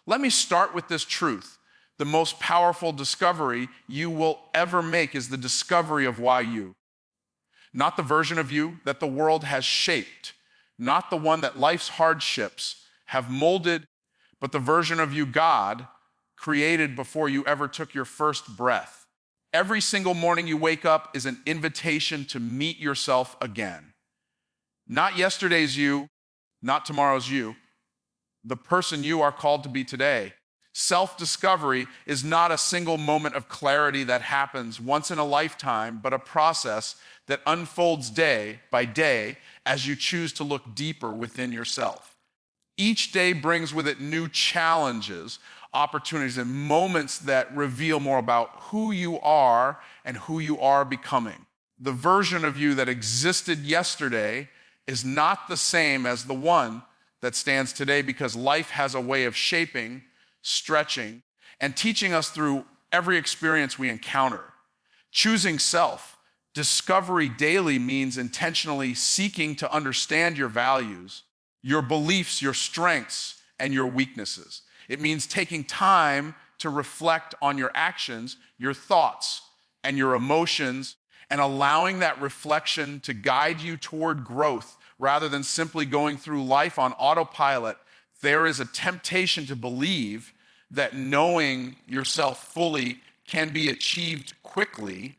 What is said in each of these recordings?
Let me start with this truth. The most powerful discovery you will ever make is the discovery of why you. Not the version of you that the world has shaped, not the one that life's hardships have molded, but the version of you God created before you ever took your first breath. Every single morning you wake up is an invitation to meet yourself again. Not yesterday's you, not tomorrow's you, the person you are called to be today. Self-discovery is not a single moment of clarity that happens once in a lifetime, but a process that unfolds day by day as you choose to look deeper within yourself. Each day brings with it new challenges, opportunities, and moments that reveal more about who you are and who you are becoming. The version of you that existed yesterday is not the same as the one that stands today, because life has a way of shaping, stretching, and teaching us through every experience we encounter. Choosing self, discovery daily means intentionally seeking to understand your values, your beliefs, your strengths, and your weaknesses. It means taking time to reflect on your actions, your thoughts, and your emotions, and allowing that reflection to guide you toward growth rather than simply going through life on autopilot. There is a temptation to believe that knowing yourself fully can be achieved quickly,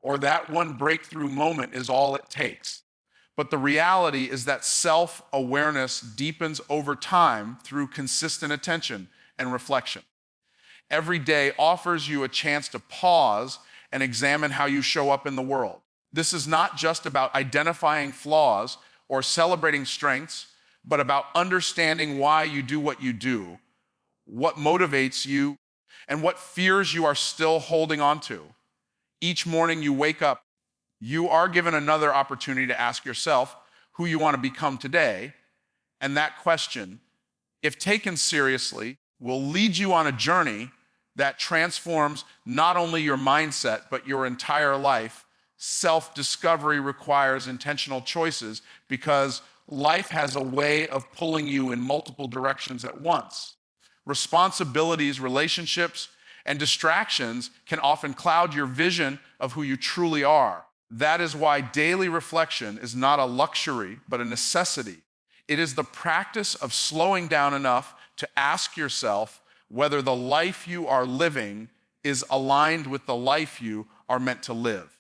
or that one breakthrough moment is all it takes. But the reality is that self-awareness deepens over time through consistent attention and reflection. Every day offers you a chance to pause and examine how you show up in the world. This is not just about identifying flaws or celebrating strengths, but about understanding why you do what you do, what motivates you, and what fears you are still holding on to. Each morning you wake up, you are given another opportunity to ask yourself who you want to become today, and that question, if taken seriously, will lead you on a journey that transforms not only your mindset, but your entire life. Self-discovery requires intentional choices because life has a way of pulling you in multiple directions at once. Responsibilities, relationships, and distractions can often cloud your vision of who you truly are. That is why daily reflection is not a luxury, but a necessity. It is the practice of slowing down enough to ask yourself whether the life you are living is aligned with the life you are meant to live.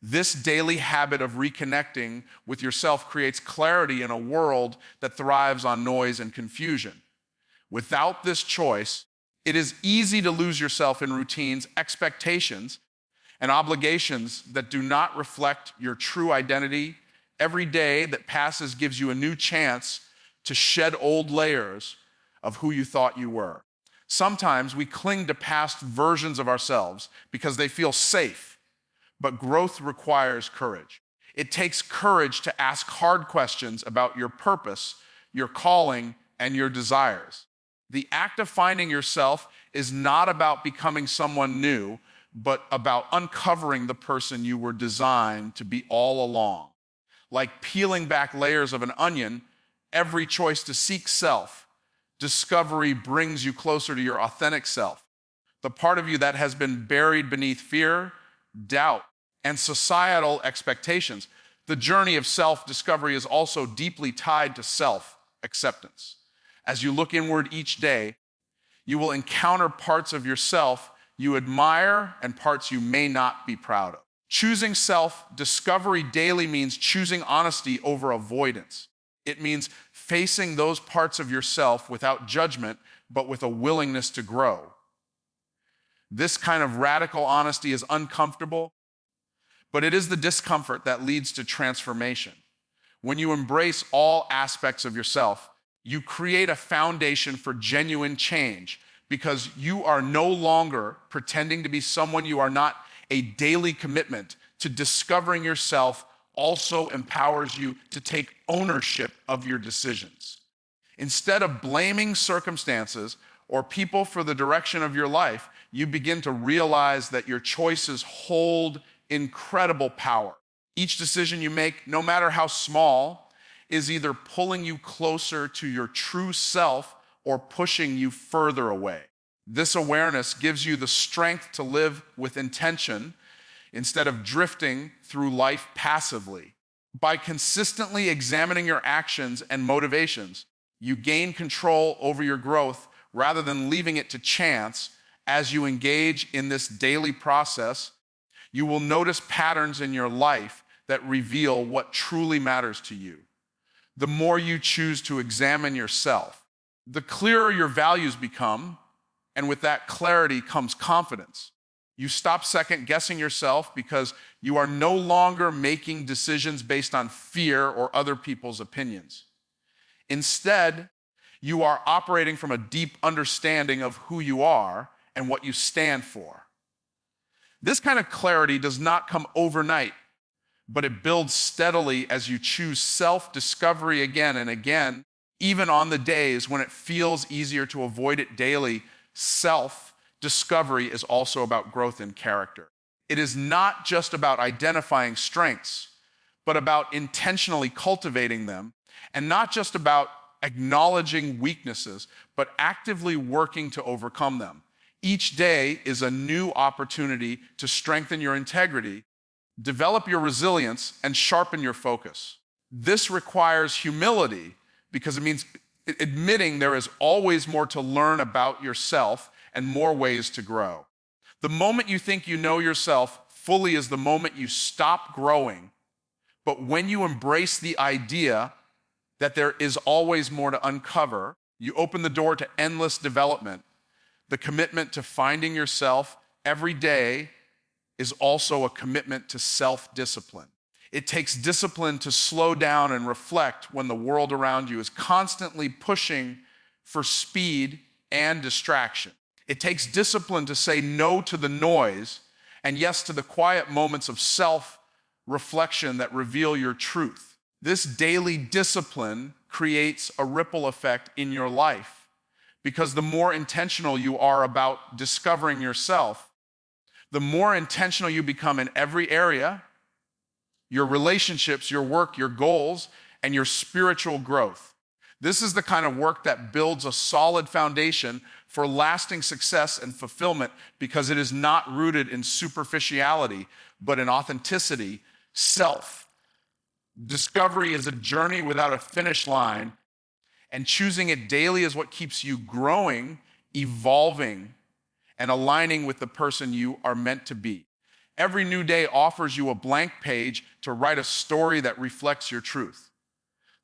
This daily habit of reconnecting with yourself creates clarity in a world that thrives on noise and confusion. Without this choice, it is easy to lose yourself in routines, expectations, and obligations that do not reflect your true identity. Every day that passes gives you a new chance to shed old layers of who you thought you were. Sometimes we cling to past versions of ourselves because they feel safe, but growth requires courage. It takes courage to ask hard questions about your purpose, your calling, and your desires. The act of finding yourself is not about becoming someone new, but about uncovering the person you were designed to be all along. Like peeling back layers of an onion, every choice to seek self, discovery brings you closer to your authentic self, the part of you that has been buried beneath fear, doubt, and societal expectations. The journey of self-discovery is also deeply tied to self-acceptance. As you look inward each day, you will encounter parts of yourself you admire and parts you may not be proud of. Choosing self-discovery daily means choosing honesty over avoidance. It means facing those parts of yourself without judgment, but with a willingness to grow. This kind of radical honesty is uncomfortable, but it is the discomfort that leads to transformation. When you embrace all aspects of yourself, you create a foundation for genuine change because you are no longer pretending to be someone you are not. A daily commitment to discovering yourself also empowers you to take ownership of your decisions. Instead of blaming circumstances or people for the direction of your life, you begin to realize that your choices hold incredible power. Each decision you make, no matter how small, is either pulling you closer to your true self or pushing you further away. This awareness gives you the strength to live with intention instead of drifting through life passively. By consistently examining your actions and motivations, you gain control over your growth rather than leaving it to chance. As you engage in this daily process, you will notice patterns in your life that reveal what truly matters to you. The more you choose to examine yourself, the clearer your values become, and with that clarity comes confidence. You stop second guessing yourself because you are no longer making decisions based on fear or other people's opinions. Instead, you are operating from a deep understanding of who you are and what you stand for. This kind of clarity does not come overnight, but it builds steadily as you choose self-discovery again and again, even on the days when it feels easier to avoid it daily. Self-discovery is also about growth in character. It is not just about identifying strengths, but about intentionally cultivating them, and not just about acknowledging weaknesses, but actively working to overcome them. Each day is a new opportunity to strengthen your integrity, develop your resilience, and sharpen your focus. This requires humility because it means admitting there is always more to learn about yourself and more ways to grow. The moment you think you know yourself fully is the moment you stop growing. But when you embrace the idea that there is always more to uncover, you open the door to endless development. The commitment to finding yourself every day is also a commitment to self-discipline. It takes discipline to slow down and reflect when the world around you is constantly pushing for speed and distraction. It takes discipline to say no to the noise and yes to the quiet moments of self-reflection that reveal your truth. This daily discipline creates a ripple effect in your life because the more intentional you are about discovering yourself, the more intentional you become in every area, your relationships, your work, your goals, and your spiritual growth. This is the kind of work that builds a solid foundation for lasting success and fulfillment because it is not rooted in superficiality, but in authenticity, self. Discovery is a journey without a finish line, and choosing it daily is what keeps you growing, evolving, and aligning with the person you are meant to be. Every new day offers you a blank page to write a story that reflects your truth.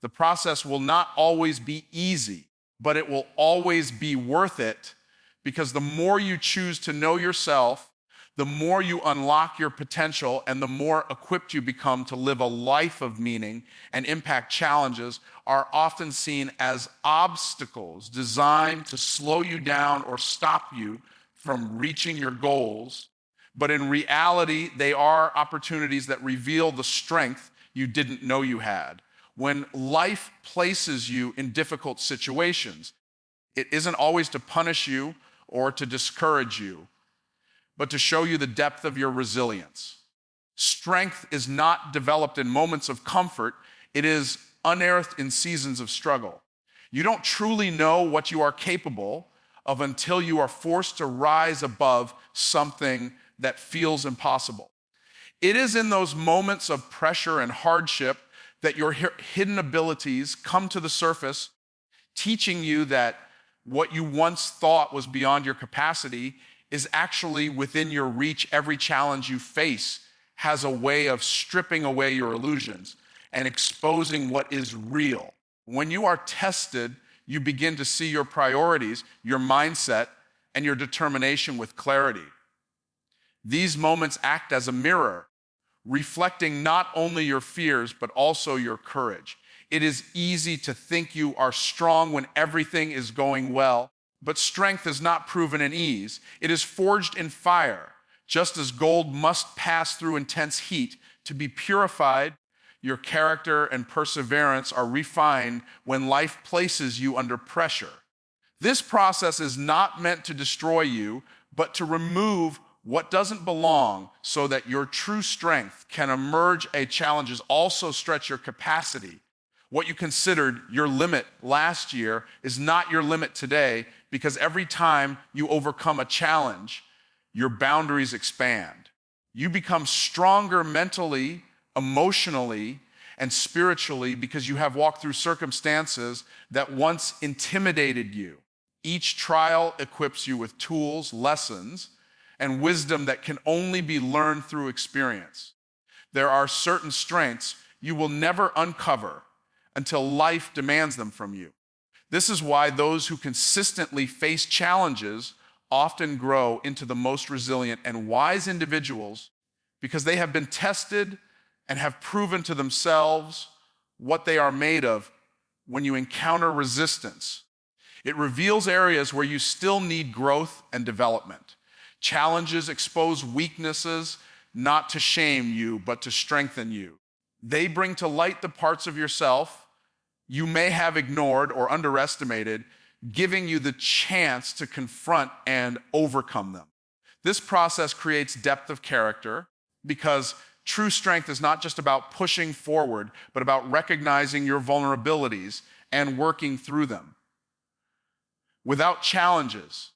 The process will not always be easy, but it will always be worth it because the more you choose to know yourself, the more you unlock your potential and the more equipped you become to live a life of meaning and impact. Challenges are often seen as obstacles designed to slow you down or stop you from reaching your goals, but in reality, they are opportunities that reveal the strength you didn't know you had. When life places you in difficult situations, it isn't always to punish you or to discourage you, but to show you the depth of your resilience. Strength is not developed in moments of comfort, it is unearthed in seasons of struggle. You don't truly know what you are capable of until you are forced to rise above something that feels impossible. It is in those moments of pressure and hardship that your hidden abilities come to the surface, teaching you that what you once thought was beyond your capacity is actually within your reach. Every challenge you face has a way of stripping away your illusions and exposing what is real. When you are tested, you begin to see your priorities, your mindset, and your determination with clarity. These moments act as a mirror, reflecting not only your fears, but also your courage. It is easy to think you are strong when everything is going well, but strength is not proven in ease. It is forged in fire. Just as gold must pass through intense heat to be purified, your character and perseverance are refined when life places you under pressure. This process is not meant to destroy you, but to remove what doesn't belong so that your true strength can emerge. Challenges also stretch your capacity. What you considered your limit last year is not your limit today, because every time you overcome a challenge, your boundaries expand. You become stronger mentally, emotionally, and spiritually because you have walked through circumstances that once intimidated you. Each trial equips you with tools, lessons, and wisdom that can only be learned through experience. There are certain strengths you will never uncover until life demands them from you. This is why those who consistently face challenges often grow into the most resilient and wise individuals, because they have been tested and have proven to themselves what they are made of. When you encounter resistance, it reveals areas where you still need growth and development. Challenges expose weaknesses, not to shame you, but to strengthen you. They bring to light the parts of yourself you may have ignored or underestimated, giving you the chance to confront and overcome them. This process creates depth of character, because true strength is not just about pushing forward, but about recognizing your vulnerabilities and working through them. Without challenges,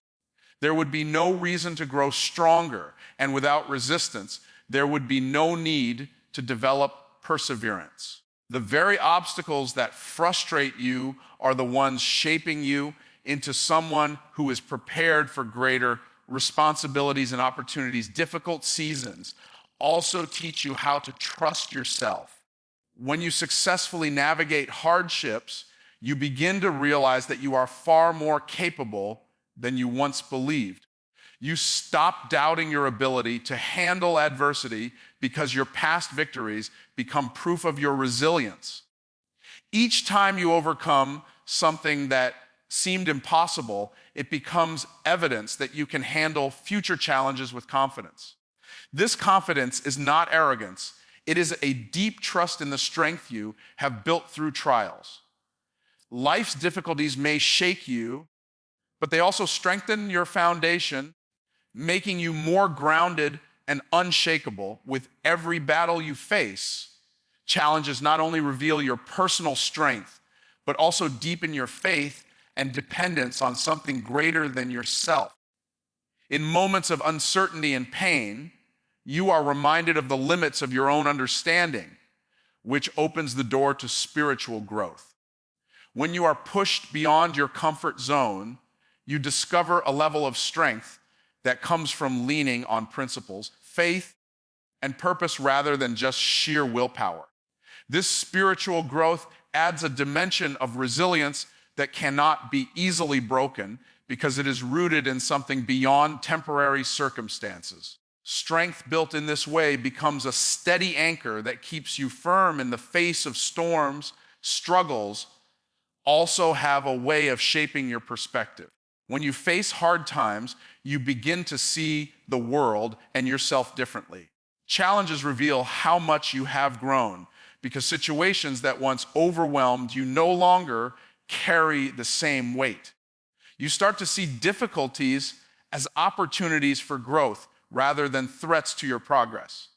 there would be no reason to grow stronger, and without resistance, there would be no need to develop perseverance. The very obstacles that frustrate you are the ones shaping you into someone who is prepared for greater responsibilities and opportunities. Difficult seasons also teach you how to trust yourself. When you successfully navigate hardships, you begin to realize that you are far more capable than you once believed. You stop doubting your ability to handle adversity, because your past victories become proof of your resilience. Each time you overcome something that seemed impossible, it becomes evidence that you can handle future challenges with confidence. This confidence is not arrogance. It is a deep trust in the strength you have built through trials. Life's difficulties may shake you, but they also strengthen your foundation, making you more grounded and unshakable. With every battle you face, challenges not only reveal your personal strength, but also deepen your faith and dependence on something greater than yourself. In moments of uncertainty and pain, you are reminded of the limits of your own understanding, which opens the door to spiritual growth. When you are pushed beyond your comfort zone, you discover a level of strength that comes from leaning on principles, faith, and purpose rather than just sheer willpower. This spiritual growth adds a dimension of resilience that cannot be easily broken, because it is rooted in something beyond temporary circumstances. Strength built in this way becomes a steady anchor that keeps you firm in the face of storms. Struggles also have a way of shaping your perspective. When you face hard times, you begin to see the world and yourself differently. Challenges reveal how much you have grown, because situations that once overwhelmed you no longer carry the same weight. You start to see difficulties as opportunities for growth rather than threats to your progress.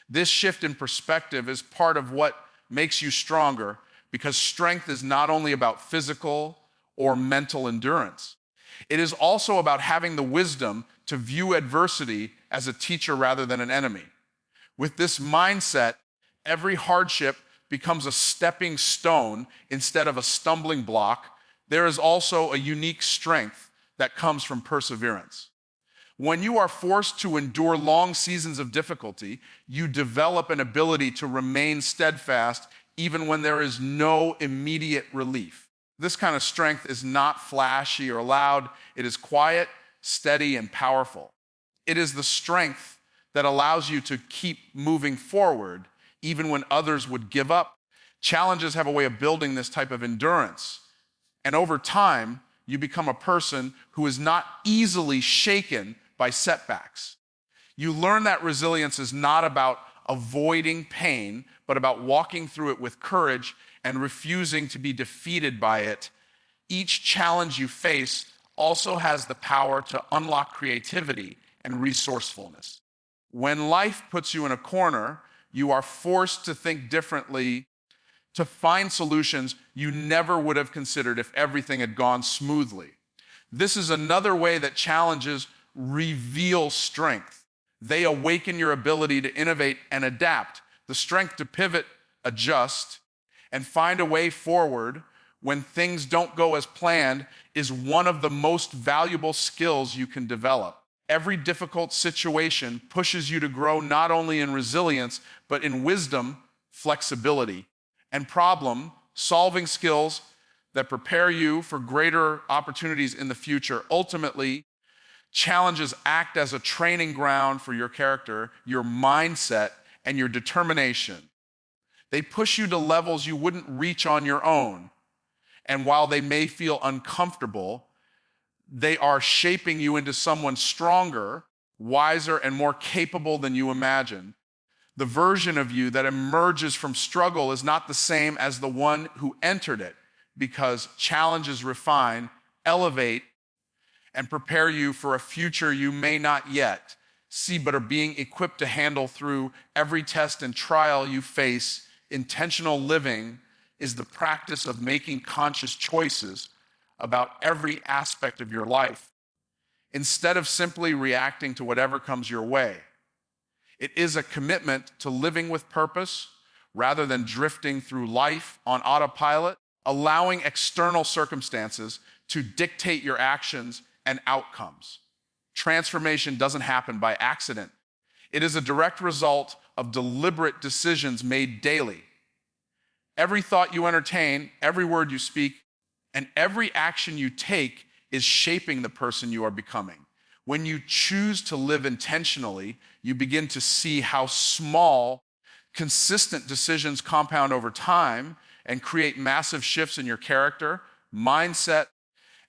This shift in perspective is part of what makes you stronger, because strength is not only about physical or mental endurance. It is also about having the wisdom to view adversity as a teacher rather than an enemy. With this mindset, every hardship becomes a stepping stone instead of a stumbling block. There is also a unique strength that comes from perseverance. When you are forced to endure long seasons of difficulty, you develop an ability to remain steadfast even when there is no immediate relief. This kind of strength is not flashy or loud. It is quiet, steady, and powerful. It is the strength that allows you to keep moving forward even when others would give up. Challenges have a way of building this type of endurance. And over time, you become a person who is not easily shaken by setbacks. You learn that resilience is not about avoiding pain, but about walking through it with courage and refusing to be defeated by it. Each challenge you face also has the power to unlock creativity and resourcefulness. When life puts you in a corner, you are forced to think differently to find solutions you never would have considered if everything had gone smoothly. This is another way that challenges reveal strength. They awaken your ability to innovate and adapt, the strength to pivot, adjust, and find a way forward when things don't go as planned is one of the most valuable skills you can develop. Every difficult situation pushes you to grow not only in resilience, but in wisdom, flexibility, and problem-solving skills that prepare you for greater opportunities in the future. Ultimately, challenges act as a training ground for your character, your mindset, and your determination. They push you to levels you wouldn't reach on your own. And while they may feel uncomfortable, they are shaping you into someone stronger, wiser, and more capable than you imagine. The version of you that emerges from struggle is not the same as the one who entered it, because challenges refine, elevate, and prepare you for a future you may not yet see, but are being equipped to handle through every test and trial you face. Intentional living is the practice of making conscious choices about every aspect of your life, instead of simply reacting to whatever comes your way. It is a commitment to living with purpose rather than drifting through life on autopilot, allowing external circumstances to dictate your actions and outcomes. Transformation doesn't happen by accident. It is a direct result of deliberate decisions made daily. Every thought you entertain, every word you speak, and every action you take is shaping the person you are becoming. When you choose to live intentionally, you begin to see how small, consistent decisions compound over time and create massive shifts in your character, mindset,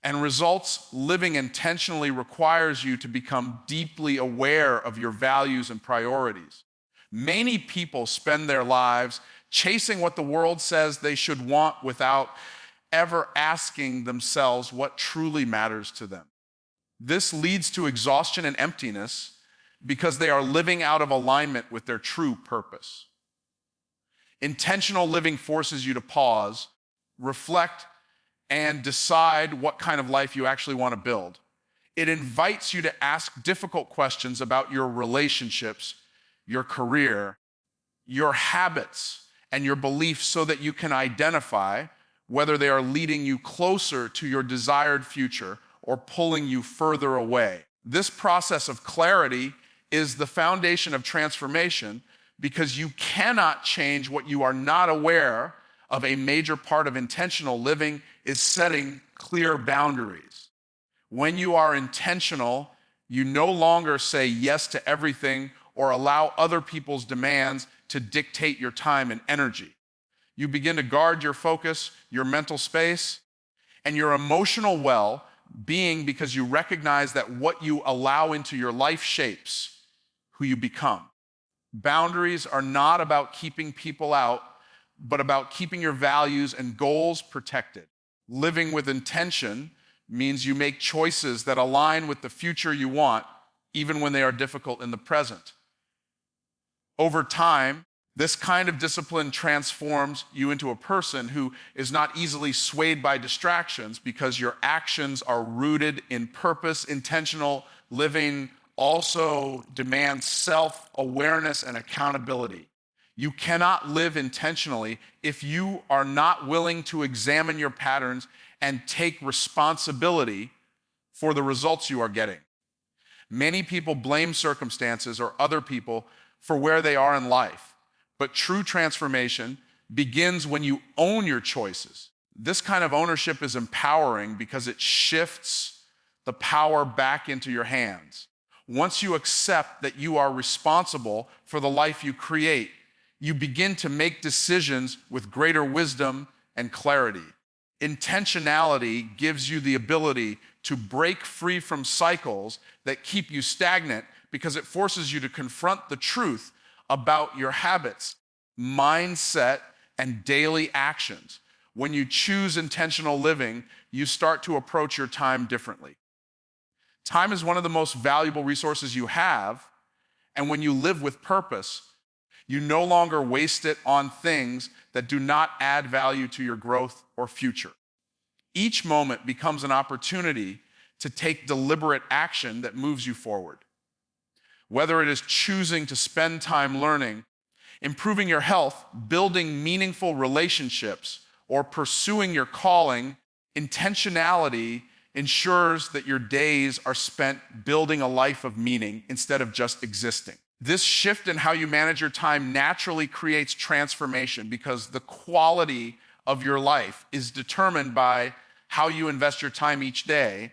and results. Living intentionally requires you to become deeply aware of your values and priorities. Many people spend their lives chasing what the world says they should want without ever asking themselves what truly matters to them. This leads to exhaustion and emptiness because they are living out of alignment with their true purpose. Intentional living forces you to pause, reflect, and decide what kind of life you actually want to build. It invites you to ask difficult questions about your relationships, your career, your habits, and your beliefs so that you can identify whether they are leading you closer to your desired future or pulling you further away. This process of clarity is the foundation of transformation because you cannot change what you are not aware of. A major part of intentional living is setting clear boundaries. When you are intentional, you no longer say yes to everything or allow other people's demands to dictate your time and energy. You begin to guard your focus, your mental space, and your emotional well-being because you recognize that what you allow into your life shapes who you become. Boundaries are not about keeping people out, but about keeping your values and goals protected. Living with intention means you make choices that align with the future you want, even when they are difficult in the present. Over time, this kind of discipline transforms you into a person who is not easily swayed by distractions because your actions are rooted in purpose. Intentional living also demands self-awareness and accountability. You cannot live intentionally if you are not willing to examine your patterns and take responsibility for the results you are getting. Many people blame circumstances or other people for where they are in life, but true transformation begins when you own your choices. This kind of ownership is empowering because it shifts the power back into your hands. Once you accept that you are responsible for the life you create, you begin to make decisions with greater wisdom and clarity. Intentionality gives you the ability to break free from cycles that keep you stagnant because it forces you to confront the truth about your habits, mindset, and daily actions. When you choose intentional living, you start to approach your time differently. Time is one of the most valuable resources you have, and when you live with purpose, You no longer waste it on things that do not add value to your growth or future. Each moment becomes an opportunity to take deliberate action that moves you forward. Whether it is choosing to spend time learning, improving your health, building meaningful relationships, or pursuing your calling, intentionality ensures that your days are spent building a life of meaning instead of just existing. This shift in how you manage your time naturally creates transformation because the quality of your life is determined by how you invest your time each day.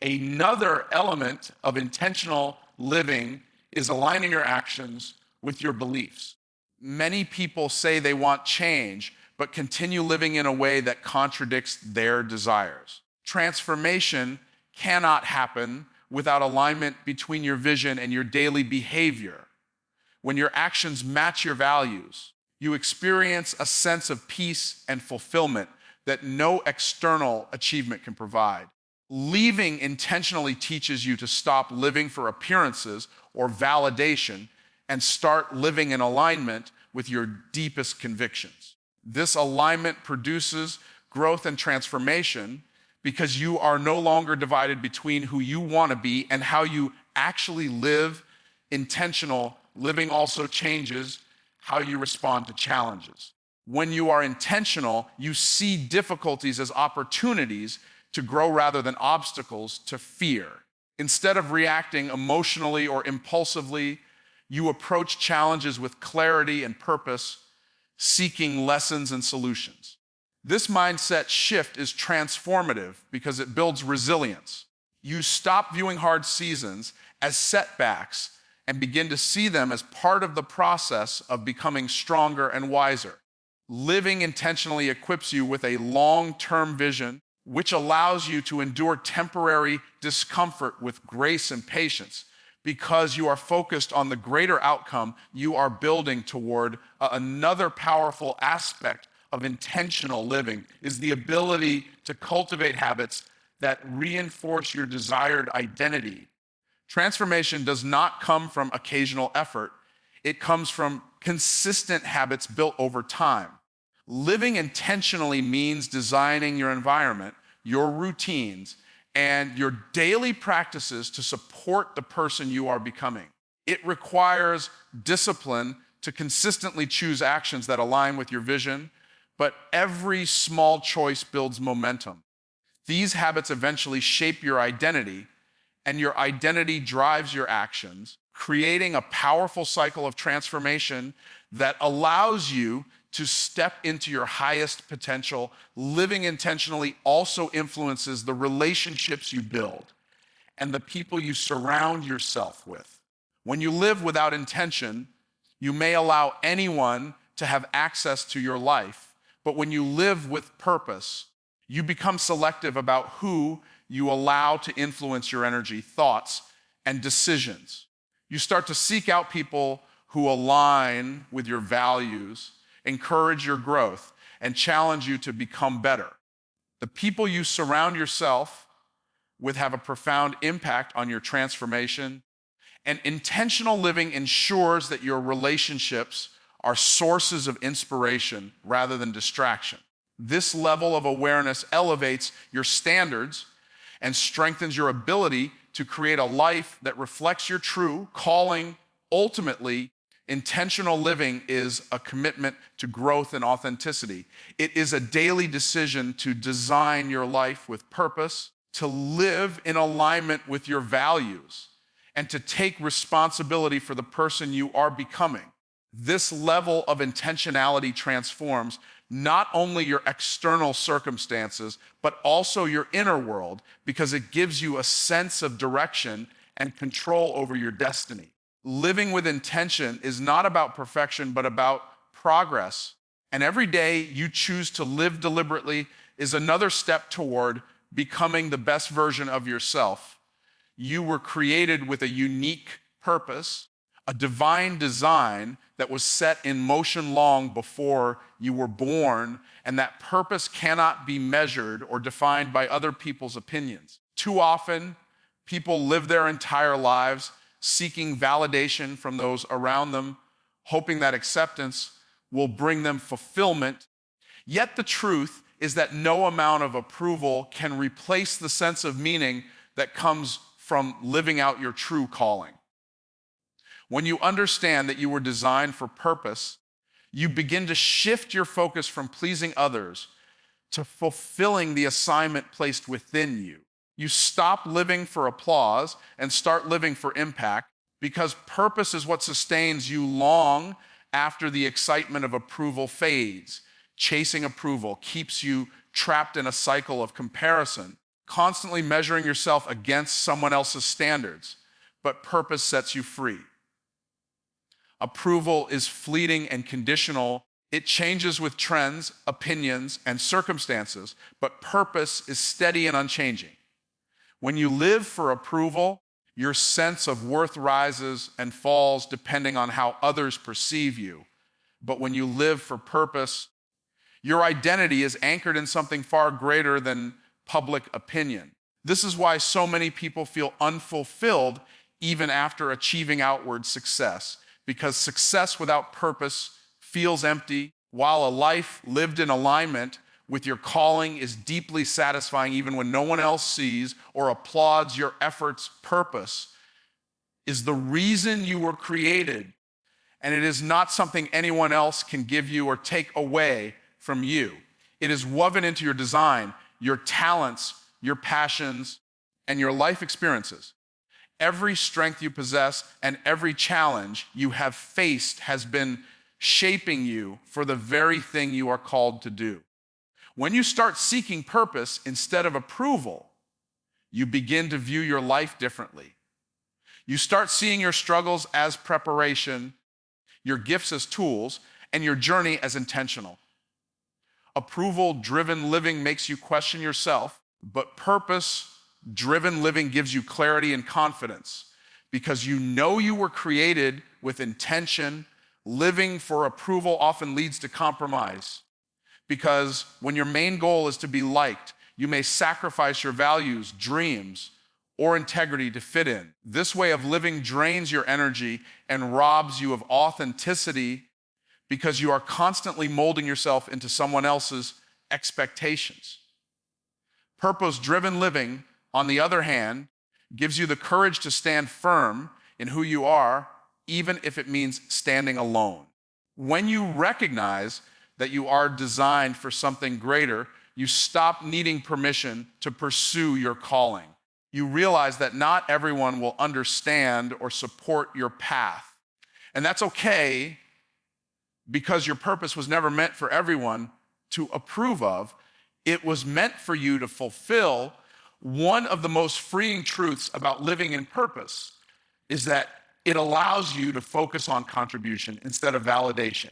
Another element of intentional living is aligning your actions with your beliefs. Many people say they want change, but continue living in a way that contradicts their desires. Transformation cannot happen without alignment between your vision and your daily behavior. When your actions match your values, you experience a sense of peace and fulfillment that no external achievement can provide. Leaving intentionally teaches you to stop living for appearances or validation and start living in alignment with your deepest convictions. This alignment produces growth and transformation because you are no longer divided between who you want to be and how you actually live. Intentional living also changes how you respond to challenges. When you are intentional, you see difficulties as opportunities to grow rather than obstacles to fear. Instead of reacting emotionally or impulsively, you approach challenges with clarity and purpose, seeking lessons and solutions. This mindset shift is transformative because it builds resilience. You stop viewing hard seasons as setbacks and begin to see them as part of the process of becoming stronger and wiser. Living intentionally equips you with a long-term vision, which allows you to endure temporary discomfort with grace and patience because you are focused on the greater outcome you are building toward. Another powerful aspect of intentional living is the ability to cultivate habits that reinforce your desired identity. Transformation does not come from occasional effort. It comes from consistent habits built over time. Living intentionally means designing your environment, your routines, and your daily practices to support the person you are becoming. It requires discipline to consistently choose actions that align with your vision, but every small choice builds momentum. These habits eventually shape your identity, and your identity drives your actions, creating a powerful cycle of transformation that allows you to step into your highest potential. Living intentionally also influences the relationships you build and the people you surround yourself with. When you live without intention, you may allow anyone to have access to your life. But when you live with purpose, you become selective about who you allow to influence your energy, thoughts, and decisions. You start to seek out people who align with your values, encourage your growth, and challenge you to become better. The people you surround yourself with have a profound impact on your transformation, and intentional living ensures that your relationships are sources of inspiration rather than distraction. This level of awareness elevates your standards and strengthens your ability to create a life that reflects your true calling. Ultimately, intentional living is a commitment to growth and authenticity. It is a daily decision to design your life with purpose, to live in alignment with your values, and to take responsibility for the person you are becoming. This level of intentionality transforms not only your external circumstances, but also your inner world because it gives you a sense of direction and control over your destiny. Living with intention is not about perfection, but about progress. And every day you choose to live deliberately is another step toward becoming the best version of yourself. You were created with a unique purpose, a divine design that was set in motion long before you were born, and that purpose cannot be measured or defined by other people's opinions. Too often, people live their entire lives seeking validation from those around them, hoping that acceptance will bring them fulfillment. Yet the truth is that no amount of approval can replace the sense of meaning that comes from living out your true calling. When you understand that you were designed for purpose, you begin to shift your focus from pleasing others to fulfilling the assignment placed within you. You stop living for applause and start living for impact, because purpose is what sustains you long after the excitement of approval fades. Chasing approval keeps you trapped in a cycle of comparison, constantly measuring yourself against someone else's standards. But purpose sets you free. Approval is fleeting and conditional. It changes with trends, opinions, and circumstances, but purpose is steady and unchanging. When you live for approval, your sense of worth rises and falls depending on how others perceive you. But when you live for purpose, your identity is anchored in something far greater than public opinion. This is why so many people feel unfulfilled even after achieving outward success, because success without purpose feels empty, while a life lived in alignment with your calling is deeply satisfying even when no one else sees or applauds your efforts. Purpose is the reason you were created, and it is not something anyone else can give you or take away from you. It is woven into your design, your talents, your passions, and your life experiences. Every strength you possess and every challenge you have faced has been shaping you for the very thing you are called to do. When you start seeking purpose instead of approval, you begin to view your life differently. You start seeing your struggles as preparation, your gifts as tools, and your journey as intentional. Approval-driven living makes you question yourself, but purpose-driven living gives you clarity and confidence, because you know you were created with intention. Living for approval often leads to compromise, because when your main goal is to be liked, you may sacrifice your values, dreams, or integrity to fit in. This way of living drains your energy and robs you of authenticity, because you are constantly molding yourself into someone else's expectations. Purpose-driven living, on the other hand, gives you the courage to stand firm in who you are, even if it means standing alone. When you recognize that you are designed for something greater, you stop needing permission to pursue your calling. You realize that not everyone will understand or support your path. And that's okay, because your purpose was never meant for everyone to approve of. It was meant for you to fulfill. One of the most freeing truths about living in purpose is that it allows you to focus on contribution instead of validation.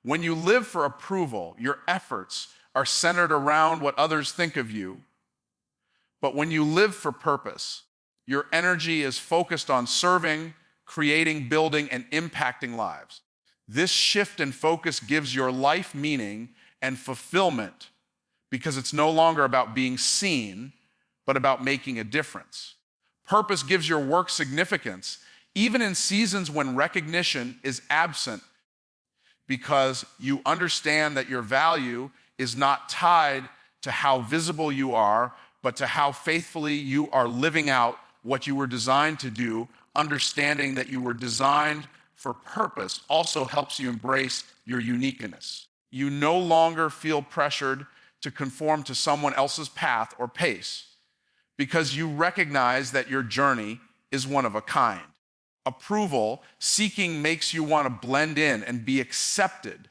When you live for approval, your efforts are centered around what others think of you. But when you live for purpose, your energy is focused on serving, creating, building, and impacting lives. This shift in focus gives your life meaning and fulfillment, because it's no longer about being seen, but about making a difference. Purpose gives your work significance, even in seasons when recognition is absent, because you understand that your value is not tied to how visible you are, but to how faithfully you are living out what you were designed to do. Understanding that you were designed for purpose also helps you embrace your uniqueness. You no longer feel pressured to conform to someone else's path or pace, because you recognize that your journey is one of a kind. Approval seeking makes you want to blend in and be accepted,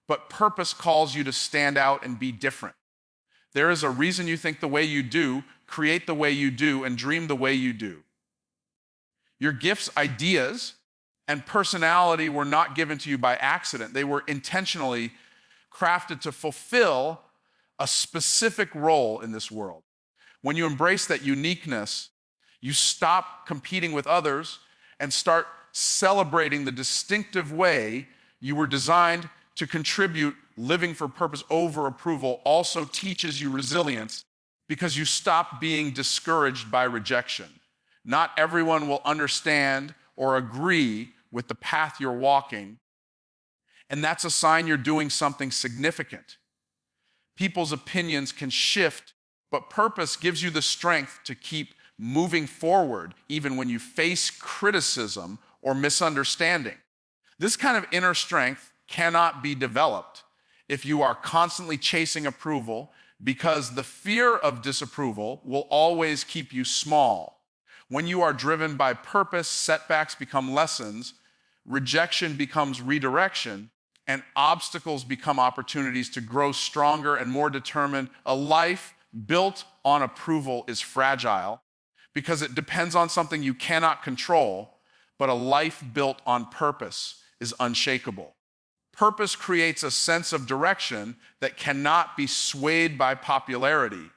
but purpose calls you to stand out and be different. There is a reason you think the way you do, create the way you do, and dream the way you do. Your gifts, ideas, and personality were not given to you by accident. They were intentionally crafted to fulfill a specific role in this world. When you embrace that uniqueness, you stop competing with others and start celebrating the distinctive way you were designed to contribute. Living for purpose over approval also teaches you resilience, because you stop being discouraged by rejection. Not everyone will understand or agree with the path you're walking, And that's a sign you're doing something significant. People's opinions can shift, but purpose gives you the strength to keep moving forward, even when you face criticism or misunderstanding. This kind of inner strength cannot be developed if you are constantly chasing approval, because the fear of disapproval will always keep you small. When you are driven by purpose, setbacks become lessons, rejection becomes redirection, and obstacles become opportunities to grow stronger and more determined. A life built on approval is fragile because it depends on something you cannot control, but a life built on purpose is unshakable. Purpose creates a sense of direction that cannot be swayed by popularity.